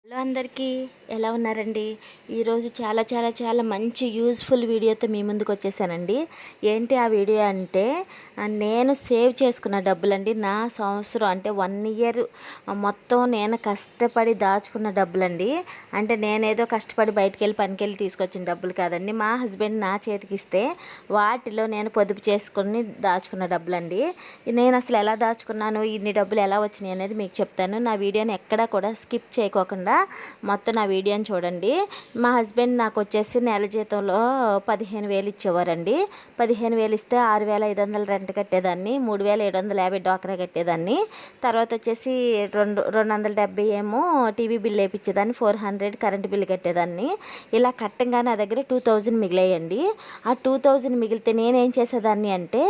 Hello అందరికీ, ఎలా ఉన్నారండి? ఈరోజు చాలా చాలా చాలా మంచి యూజ్ఫుల్ వీడియోతో మీ ముందుకు వచ్చేసానండి. ఏంటి ఆ వీడియో అంటే, నేను సేవ్ చేసుకున్న డబ్బులండి. నా సంవత్సరం అంటే 1 ఇయర్ మొత్తం నేను కష్టపడి దాచుకున్న డబ్బులండి. అంటే నేనేదో కష్టపడి బయటికెళ్ళి పనికెళ్ళి తీసుకొచ్చిన డబ్బులు కాదండి. మా హస్బెండ్ నా చేతికి ఇస్తే వాటిలో నేను పొదుపు చేసుకుని దాచుకున్న డబ్బులండి. నేను అసలు ఎలా దాచుకున్నాను, ఇన్ని డబ్బులు ఎలా వచ్చినాయి అనేది మీకు చెప్తాను. నా వీడియోని ఎక్కడా కూడా స్కిప్ చేయకోకుండా మొత్తం నా వీడియోని చూడండి. మా హస్బెండ్ నాకు వచ్చేసి నెల జీతంలో 15,000 ఇచ్చేవారండి. 15,000 ఇస్తే 6,500 రెంట్ కట్టేదాన్ని, 3,750 డ్వాక్రా కట్టేదాన్ని. తర్వాత వచ్చేసి 270 ఏమో టీవీ బిల్ వేయించేదాన్ని, 400 కరెంట్ బిల్ కట్టేదాన్ని. ఇలా కట్టంగా నా దగ్గర 2,000 మిగిలాయండి. ఆ 2,000 మిగిలితే నేనేం చేసేదాన్ని అంటే,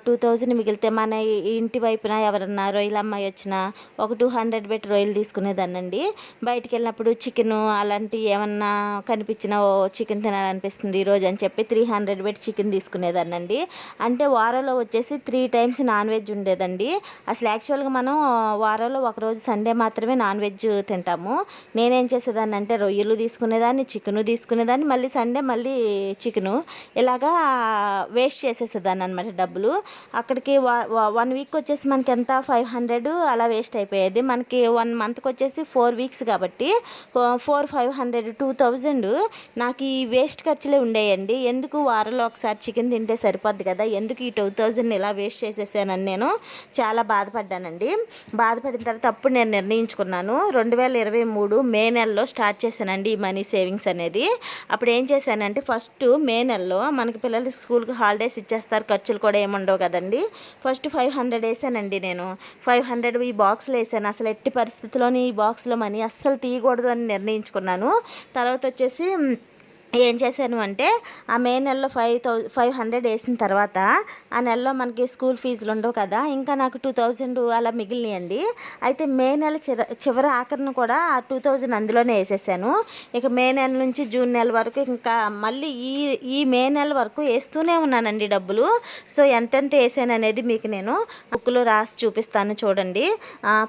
2,000 మిగిలితే మన ఇంటి వైపున ఎవరన్నా రొయ్యల అమ్మాయి వచ్చినా ఒక 200 పెట్టి రొయ్యలు తీసుకునేదాన్నండి. బయటికి వెళ్ళినప్పుడు చికెను అలాంటివి ఏమన్నా కనిపించినా చికెన్ తినాలనిపిస్తుంది ఈరోజు అని చెప్పి 300 పెట్టి చికెన్ తీసుకునేదాన్నండి. అంటే వారంలో వచ్చేసి 3 టైమ్స్ నాన్ వెజ్ ఉండేదండి. అసలు యాక్చువల్గా మనం వారంలో ఒకరోజు సండే మాత్రమే నాన్ వెజ్ తింటాము. నేనేం చేసేదాన్ని అంటే రొయ్యలు తీసుకునేదాన్ని, చికెను తీసుకునేదాన్ని, మళ్ళీ సండే మళ్ళీ చికెను. ఇలాగా వేస్ట్ చేసేసేదాన్ని అనమాట డబ్బులు. అక్కడికి 1 వీక్ వచ్చేసి మనకి ఎంత 500 అలా వేస్ట్ అయిపోయేది. మనకి 1 మంత్కి వచ్చేసి 4 వీక్స్ కాబట్టి 500 2,000 నాకు ఈ వేస్ట్ ఖర్చులే ఉండేయండి. ఎందుకు వారంలో ఒకసారి చికెన్ తింటే సరిపోద్ది కదా, ఎందుకు ఈ 2,000 ఇలా వేస్ట్ చేసేసానని నేను చాలా బాధపడ్డానండి. బాధపడిన తర్వాత అప్పుడు నేను నిర్ణయించుకున్నాను. 2023 మే నెలలో స్టార్ట్ చేశానండి ఈ మనీ సేవింగ్స్ అనేది. అప్పుడు ఏం చేశానంటే, ఫస్ట్ మే నెలలో మనకి పిల్లలకి స్కూల్కి హాలిడేస్ ఇచ్చేస్తారు, ఖర్చులు కూడా ఏముండవు కదండి. ఫస్ట్ 500 వేసానండి. నేను 500 ఈ బాక్స్లో వేసాను. అసలు ఎట్టి పరిస్థితుల్లోని ఈ బాక్స్లో మనీ అస్సలు తీయకూడదు అని నిర్ణయించుకున్నాను. తర్వాత వచ్చేసి ఏం చేశాను అంటే, ఆ మే నెలలో 500 వేసిన తర్వాత ఆ నెలలో మనకి స్కూల్ ఫీజులు ఉండవు కదా, ఇంకా నాకు 2,000 అలా మిగిలినాయండి. అయితే మే నెల చివరి ఆఖరిని కూడా ఆ 2,000 అందులోనే వేసేసాను. ఇక మే నెల నుంచి జూన్ నెల వరకు ఇంకా మళ్ళీ ఈ మే నెల వరకు వేస్తూనే ఉన్నానండి డబ్బులు. సో ఎంతెంత వేసాను అనేది మీకు నేను బుక్లో రాసి చూపిస్తాను చూడండి.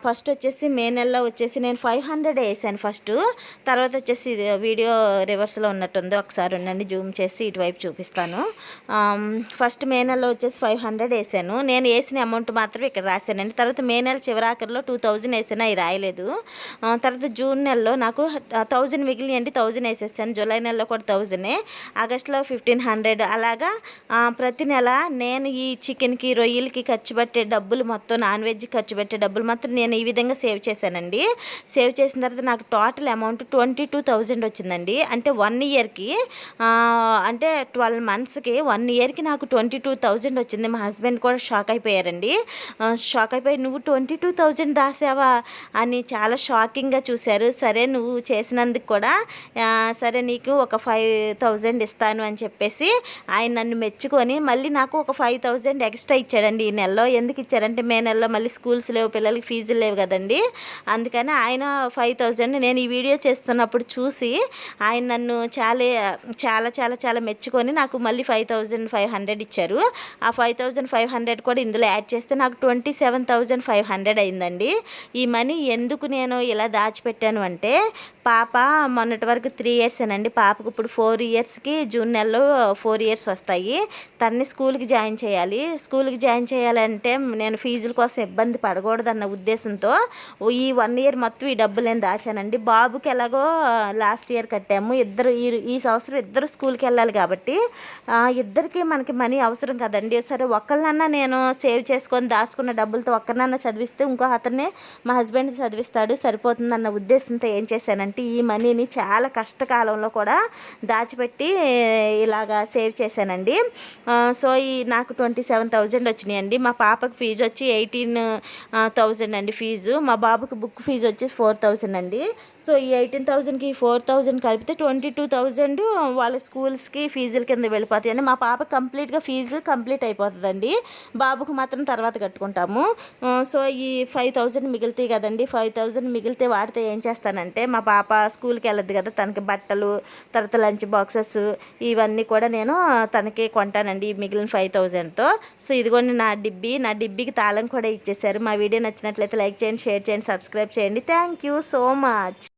ఫస్ట్ వచ్చేసి మే నెలలో వచ్చేసి నేను 500 వేసాను ఫస్ట్. తర్వాత వచ్చేసి వీడియో రివర్స్లో ఉన్నట్టుంది, ఒకసారి ఉండండి జూమ్ చేసి ఇటువైపు చూపిస్తాను. ఫస్ట్ మే నెలలో వచ్చేసి 500 వేసాను. నేను వేసిన అమౌంట్ మాత్రమే ఇక్కడ రాశానండి. తర్వాత మే నెల చివరాఖరిలో 2,000 వేసాను, అవి రాయలేదు. తర్వాత జూన్ నెలలో నాకు 1,000 మిగిలినండి, 1,000 వేసేసాను. జూలై నెలలో కూడా 1,000, ఆగస్టులో 1,500. అలాగా ప్రతి నెల నేను ఈ చికెన్కి రొయ్యలకి ఖర్చు పెట్టే డబ్బులు మొత్తం, నాన్ వెజ్ ఖర్చు పెట్టే డబ్బులు మొత్తం నేను ఈ విధంగా సేవ్ చేశానండి. సేవ్ చేసిన తర్వాత నాకు టోటల్ అమౌంట్ 22,000 వచ్చిందండి. అంటే 1 ఇయర్కి, అంటే 12 మంత్స్కి 1 ఇయర్కి నాకు 22,000 వచ్చింది. మా హస్బెండ్ కూడా షాక్ అయిపోయారండి. షాక్ అయిపోయి, నువ్వు 22,000 దాసావా అని చాలా షాకింగ్గా చూశారు. సరే నువ్వు చేసినందుకు కూడా సరే నీకు ఒక 5,000 ఇస్తాను అని చెప్పేసి ఆయన నన్ను మెచ్చుకొని మళ్ళీ నాకు ఒక 5,000 ఎక్స్ట్రా ఇచ్చాడండి ఈ నెలలో. ఎందుకు ఇచ్చారంటే, మే నెలలో మళ్ళీ స్కూల్స్ లేవు, పిల్లలకి ఫీజులు లేవు కదండి. అందుకని ఆయన 5,000 నేను ఈ వీడియో చేస్తున్నప్పుడు చూసి ఆయన నన్ను చాలా చాలా చాలా చాలా మెచ్చుకొని నాకు మళ్ళీ 5,500 ఇచ్చారు. ఆ 5,500 కూడా ఇందులో యాడ్ చేస్తే నాకు 27,500 అయిందండి. ఈ మనీ ఎందుకు నేను ఇలా దాచిపెట్టాను అంటే, పాప మొన్నటి వరకు 3 ఇయర్స్ అనండి, పాపకు ఇప్పుడు 4 ఇయర్స్కి జూన్ నెలలో 4 ఇయర్స్ వస్తాయి. తన్ని స్కూల్కి జాయిన్ చేయాలి. స్కూల్కి జాయిన్ చేయాలంటే నేను ఫీజుల కోసం ఇబ్బంది పడకూడదన్న ఉద్దేశంతో ఈ 1 ఇయర్ మొత్తం ఈ డబ్బులు నేను దాచానండి. బాబుకి ఎలాగో లాస్ట్ ఇయర్ కట్టాము, ఇద్దరు ఈ సంవత్సరం ఇద్దరు స్కూల్కి వెళ్ళాలి కాబట్టి ఇద్దరికి మనకి మనీ అవసరం కదండి. సరే ఒక్కళ్ళన్నా నేను సేవ్ చేసుకొని దాచుకున్న డబ్బులతో ఒక్కరినన్నా చదివిస్తే ఇంకో అతన్ని మా హస్బెండ్ చదివిస్తాడు, సరిపోతుందన్న ఉద్దేశంతో ఏం చేశానంటే, ఈ మనీని చాలా కష్టకాలంలో కూడా దాచిపెట్టి ఇలాగా సేవ్ చేశానండి. సో నాకు 27,000 వచ్చినాయండి. మా పాపకి ఫీజు వచ్చి 18,000 అండి ఫీజు. మా బాబుకి బుక్ ఫీజు వచ్చి 4,000 అండి. సో ఈ 18,000కి 4,000 కలిపితే 22,000 వాళ్ళ స్కూల్స్కి ఫీజుల కింద వెళ్ళిపోతాయి అండి. మా పాప కంప్లీట్గా ఫీజు కంప్లీట్ అయిపోతుందండి. బాబుకు మాత్రం తర్వాత కట్టుకుంటాము. సో ఈ 5,000 మిగులుతాయి కదండి. 5,000 మిగిలితే వాటితో ఏం చేస్తానంటే, మా పాప స్కూల్కి వెళ్ళదు కదా, తనకి బట్టలు, తర్వాత లంచ్ బాక్సెస్ ఇవన్నీ కూడా నేను తనకి కొంటానండి మిగిలిన 5,000తో. సో ఇదిగోండి నా డిబ్బీకి తాళం కూడా ఇచ్చేసారు. మా వీడియో నచ్చినట్లయితే లైక్ చేయండి, షేర్ చేయండి, సబ్స్క్రైబ్ చేయండి. Thank you so much.